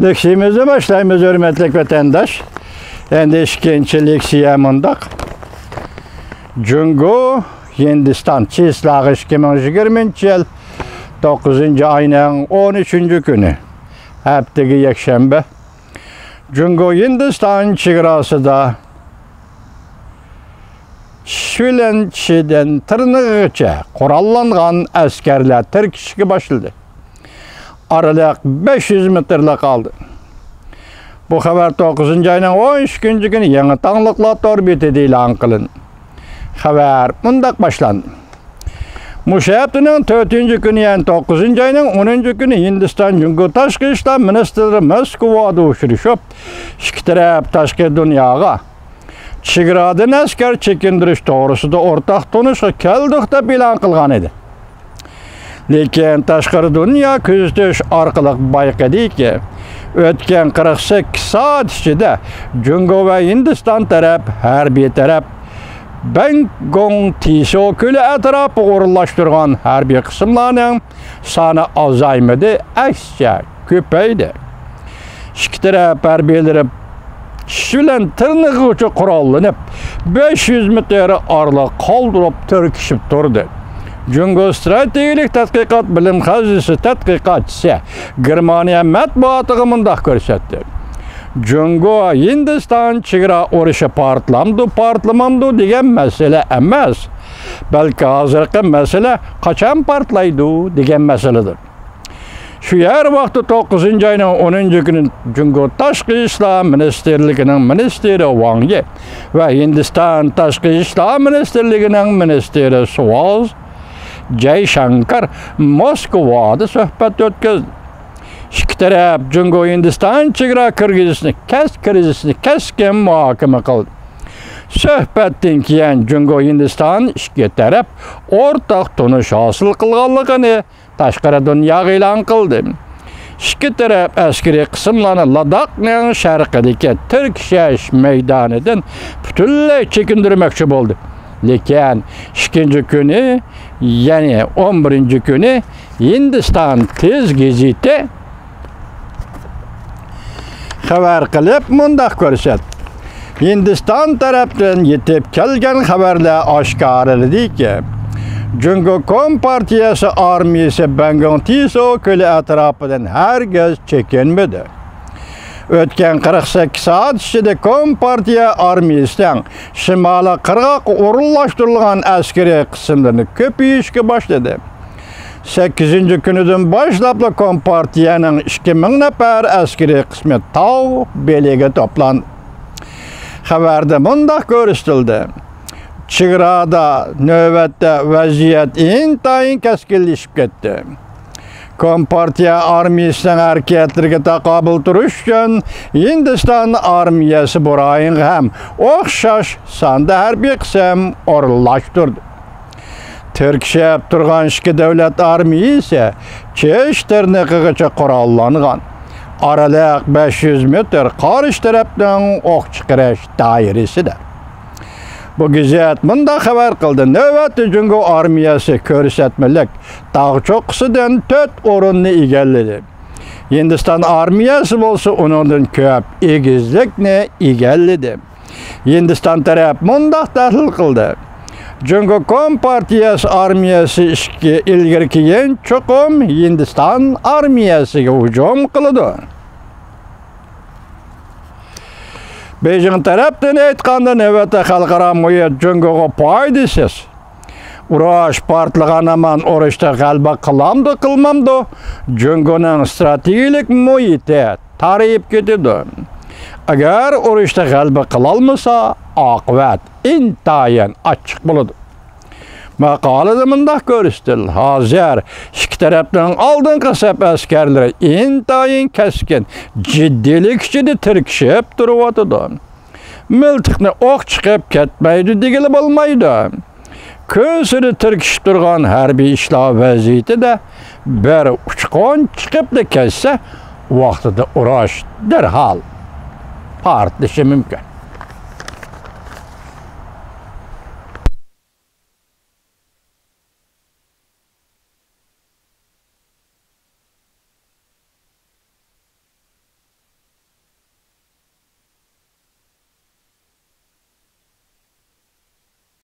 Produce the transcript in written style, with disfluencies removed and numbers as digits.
Leksiyimizi başlayımız hürmetlik vatandaş. Endi ikinci leksiya mundaq. Jungo Hindistan Çislagı 2020 yıl 9. ayının 13. günü. Hepteki yekşembe. Jungo Hindistan çigrasıda Şülençiden tırnağıça kurallanğan askerler Türkişki başladı. Aralık 500 metrele kaldı. Bu haber 9. ayının 13. günü yeni tanlıkla torbeti ilan kılın. Haber mundak başlandı. Muşayaptının 4. günü yani 9. ayının 10. günü Hindistan Jungo Taşkı İşler Ministeri Moskova'da uçuruşup iki taraf taşkı dünyaga Çigradan asker çekindiriş doğrusu da ortak tonuşa keldikte bilan kılgan edi. Lekin taşkı dünya küzdüş arkalık bayqadı ki ötken 48 saat içinde Jungo ve Hindistan taraf her bir taraf Bangkok Tiso Gölü etrafı uğurlaştırgan her bir kısımlarının sanı azaymadı, aksçe köpeydi. İki taraf hərbiləri Şülen tırnağı ucu kurallanıp 500 metre arla kaldırıp törküşüp durdu. Jungo Stratejilik Tadqiqat Bilim Hazisi tadqiqatçısı Germaniya matbuatı mundaq görsetti. Jungo Hindistan çigra orışı partlamamdı degen mesele emas. Belki hazırki mesele kaçan partlaydı degen meseledir. Şu yer vakti 9. ayının 10. günü Jungo Taşkı İşler Ministerliğinin Ministeri Wang Yi ve Hindistan Taşkı İşler Ministerliğinin Ministeri Swaz Jaishankar Moskova'da sohbet ötküzdü. İki taraf Jungo Hindistan çigra krizisini keskin muhakeme kıldı. Sohbetten keyin Jungo Hindistan iki taraf ortak tonuş hasıl kılganlığını taşqara dünya ilan kıldı. İki taraf askeri kısımlarını Ladak'ın şarkıdaki Türk meydanıdan bütünlüğü çekindirmekçi oldu. Lekin ikinci günü yani 11. günü Hindistan tez gazeti haber kılıp mundaq görset. Hindistan tarafından yetip kelgen haberler aşkarladı ki Jungo Kompartiyası armiyası Bangkok Tiso Gölü etrafından herkes çekinmedi. Ötken 48 saat içinde Kompartiya armiyasından şimala qırğaq uğurlaştırılgan askeri kısımlarını köpeyişke başladı. 8. günüden başlap Kompartiyanın 2000 nefer askeri kısmı tağ belege toplandı. Haberde mundaq görüstüldü. Çigrada növbette vaziyet intayin keskinleşip gitti. Kompartiya armiyasının hareketlerine takabül duruş üçün Hindistan armiyası burayın hem oxşaş sanda her bir kısım orullaştırdı. Türkçe turgan iki devlet armiyi ise çeş tırnıqıqıca kurallanğan. Aralık 500 metre karşı taraftan oq çıkırış dairesi de. Bu gazet mundaq haber kıldı. Növbeti Jungo armiyası körsetmelik dağ çoqısıdan 4 orunni egelledi. Hindistan armiyası bolsa onundan köp egizlikni egelledi. Hindistan taraf mundaq tahlil kıldı. Jungo Kompartiyası armiyası ilgirki en çokum Hindistan armiyasıga hücum kılıdı. Beijing taraftan aytqanda növbeti xalqara muhit Jungoga paydasiz. Uraş partlagan aman orışta galba kılamdı kılmamdı. Jungo'nun stratejilik muhiti tarayıp ketidi. Agar orışta galba kılalmasa akıbat intayin açık buludu. Makalada mundaq görüstül. Hazır iki taraftan aldınqı sep askerleri intayin keskin ciddilik içinde tirkişip duruvatıdı. Miltiqni oq çıkıp ketmeydi digili bolmaydı. Kösünü tirkişip durgan harbiy işler vaziyeti de bir uçqon çıkıp da kesse vaxtida uraş derhal partlaşı mümkün.